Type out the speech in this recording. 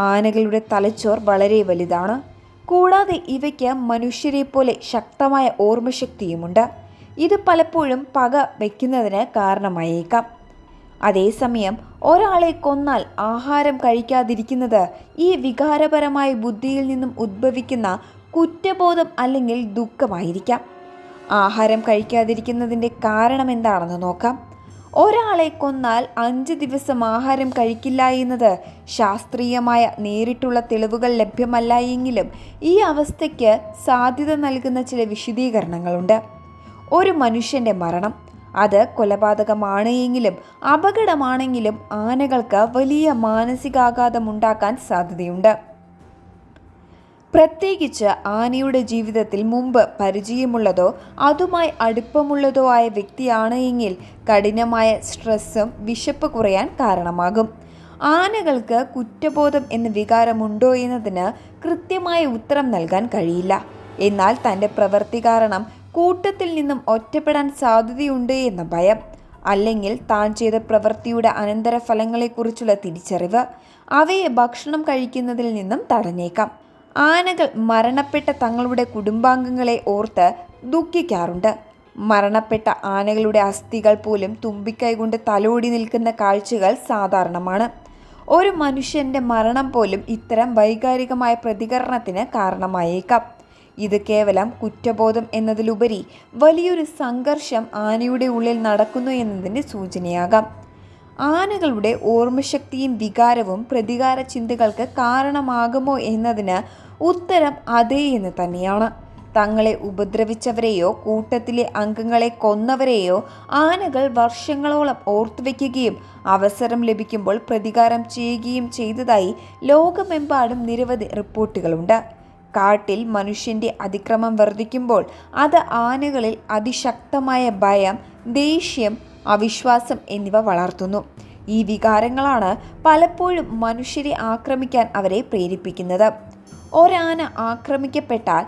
ആനകളുടെ തലച്ചോർ വളരെ വലുതാണ്. കൂടാതെ ഇവയ്ക്ക് മനുഷ്യരെ പോലെ ശക്തമായ ഓർമ്മശക്തിയുമുണ്ട്. ഇത് പലപ്പോഴും പക വയ്ക്കുന്നതിന് കാരണമായേക്കാം. അതേസമയം ഒരാളെ കൊന്നാൽ ആഹാരം കഴിക്കാതിരിക്കുന്നത് ഈ വികാരപരമായ ബുദ്ധിയിൽ നിന്നും ഉദ്ഭവിക്കുന്ന കുറ്റബോധം അല്ലെങ്കിൽ ദുഃഖമായിരിക്കാം. ആഹാരം കഴിക്കാതിരിക്കുന്നതിൻ്റെ കാരണം എന്താണെന്ന് നോക്കാം. ഒരാളെ കൊന്നാൽ 5 ദിവസം ആഹാരം കഴിക്കില്ല എന്നത് ശാസ്ത്രീയമായ നേരിട്ടുള്ള തെളിവുകൾ ലഭ്യമല്ല എങ്കിലും ഈ അവസ്ഥയ്ക്ക് സാധ്യത നൽകുന്ന ചില വിശദീകരണങ്ങളുണ്ട്. ഒരു മനുഷ്യൻ്റെ മരണം അത് കൊലപാതകമാണ് എങ്കിലും അപകടമാണെങ്കിലും ആനകൾക്ക് വലിയ മാനസികാഘാതമുണ്ടാക്കാൻ സാധ്യതയുണ്ട്. പ്രത്യേകിച്ച് ആനയുടെ ജീവിതത്തിൽ മുമ്പ് പരിചയമുള്ളതോ അതുമായി അടുപ്പമുള്ളതോ ആയ വ്യക്തിയാണ് എങ്കിൽ കഠിനമായ സ്ട്രെസ്സും വിശപ്പ് കുറയാൻ കാരണമാകും. ആനകൾക്ക് കുറ്റബോധം എന്ന വികാരമുണ്ടോ എന്നതിന് കൃത്യമായ ഉത്തരം നൽകാൻ കഴിയില്ല. എന്നാൽ തൻ്റെ പ്രവൃത്തി കാരണം കൂട്ടത്തിൽ നിന്നും ഒറ്റപ്പെടാൻ സാധ്യതയുണ്ട് എന്ന ഭയം, അല്ലെങ്കിൽ താൻ ചെയ്ത പ്രവൃത്തിയുടെ അനന്തരഫലങ്ങളെക്കുറിച്ചുള്ള തിരിച്ചറിവ് അവയെ ഭക്ഷണം കഴിക്കുന്നതിൽ നിന്നും തടഞ്ഞേക്കാം. ആനകൾ മരണപ്പെട്ട തങ്ങളുടെ കുടുംബാംഗങ്ങളെ ഓർത്ത് ദുഃഖിക്കാറുണ്ട്. മരണപ്പെട്ട ആനകളുടെ അസ്ഥികൾ പോലും തുമ്പിക്കൈ കൊണ്ട് തലോടി നിൽക്കുന്ന കാഴ്ചകൾ സാധാരണമാണ്. ഒരു മനുഷ്യൻ്റെ മരണം പോലും ഇത്തരം വൈകാരികമായ പ്രതികരണത്തിന് കാരണമായേക്കാം. ഇത് കേവലം കുറ്റബോധം എന്നതിലുപരി വലിയൊരു സംഘർഷം ആനയുടെ ഉള്ളിൽ നടക്കുന്നു എന്നതിൻ്റെ സൂചനയാകാം. ആനകളുടെ ഓർമ്മശക്തിയും വികാരവും പ്രതികാര ചിന്തകൾക്ക് കാരണമാകുമോ എന്നതിന് ഉത്തരം അതേ എന്ന് തന്നെയാണ്. തങ്ങളെ ഉപദ്രവിച്ചവരെയോ കൂട്ടത്തിലെ അംഗങ്ങളെ കൊന്നവരെയോ ആനകൾ വർഷങ്ങളോളം ഓർത്തുവെക്കുകയും അവസരം ലഭിക്കുമ്പോൾ പ്രതികാരം ചെയ്യുകയും ചെയ്തതായി ലോകമെമ്പാടും നിരവധി റിപ്പോർട്ടുകളുണ്ട്. കാട്ടിൽ മനുഷ്യൻ്റെ അതിക്രമം വർദ്ധിക്കുമ്പോൾ അത് ആനകളിൽ അതിശക്തമായ ഭയം, ദേഷ്യം, അവിശ്വാസം എന്നിവ വളർത്തുന്നു. ഈ വികാരങ്ങളാണ് പലപ്പോഴും മനുഷ്യരെ ആക്രമിക്കാൻ അവരെ പ്രേരിപ്പിക്കുന്നത്. ഒരാന ആക്രമിക്കപ്പെട്ടാൽ